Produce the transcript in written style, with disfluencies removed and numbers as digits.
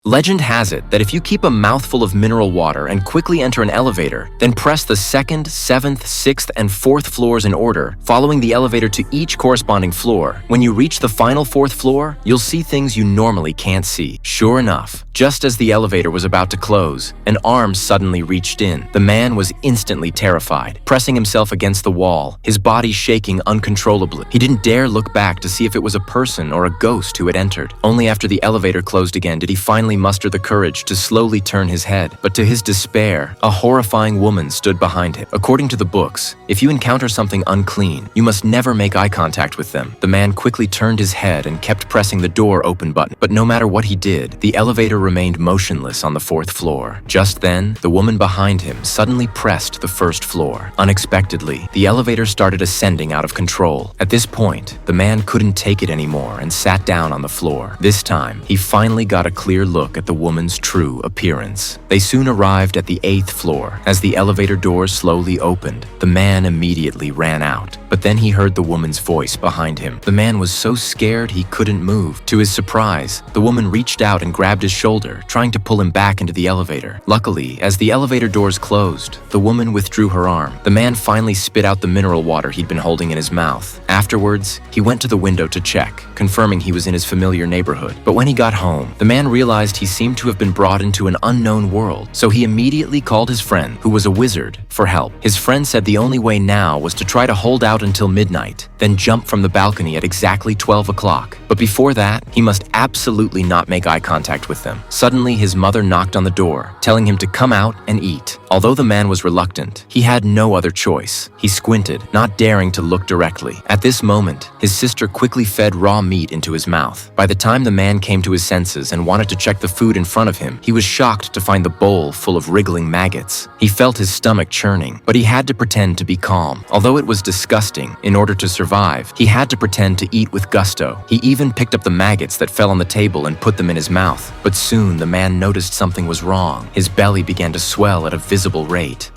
Legend has it that if you keep a mouthful of mineral water and quickly enter an elevator, then press the 2nd, 7th, 6th, and 4th floors in order, following the elevator to each corresponding floor. When you reach the final 4th floor, you'll see things you normally can't see. Sure enough, just as the elevator was about to close, an arm suddenly reached in. The man was instantly terrified, pressing himself against the wall, his body shaking uncontrollably. He didn't dare look back to see if it was a person or a ghost who had entered. Only after the elevator closed again did he finally muster the courage to slowly turn his head. But to his despair, a horrifying woman stood behind him. According to the books, if you encounter something unclean, you must never make eye contact with them. The man quickly turned his head and kept pressing the door open button. But no matter what he did, the elevator remained motionless on the 4th floor. Just then, the woman behind him suddenly pressed the 1st floor. Unexpectedly, the elevator started ascending out of control. At this point, the man couldn't take it anymore and sat down on the floor. This time, he finally got a clear look at the woman's true appearance. They soon arrived at the 8th floor. As the elevator doors slowly opened, the man immediately ran out. But then he heard the woman's voice behind him. The man was so scared he couldn't move. To his surprise, the woman reached out and grabbed his shoulder, trying to pull him back into the elevator. Luckily, as the elevator doors closed, the woman withdrew her arm. The man finally spit out the mineral water he'd been holding in his mouth. Afterwards, he went to the window to check, confirming he was in his familiar neighborhood. But when he got home, the man realized he seemed to have been brought into an unknown world. So he immediately called his friend, who was a wizard, for help. His friend said the only way now was to try to hold out until midnight, then jump from the balcony at exactly 12 o'clock. But before that, he must absolutely not make eye contact with them. Suddenly, his mother knocked on the door, telling him to come out and eat. Although the man was reluctant, he had no other choice. He squinted, not daring to look directly. At this moment, his sister quickly fed raw meat into his mouth. By the time the man came to his senses and wanted to check the food in front of him, he was shocked to find the bowl full of wriggling maggots. He felt his stomach churning, but he had to pretend to be calm. Although it was disgusting, in order to survive, he had to pretend to eat with gusto. He even picked up the maggots that fell on the table and put them in his mouth. But soon the man noticed something was wrong. His belly began to swell at a visible rate.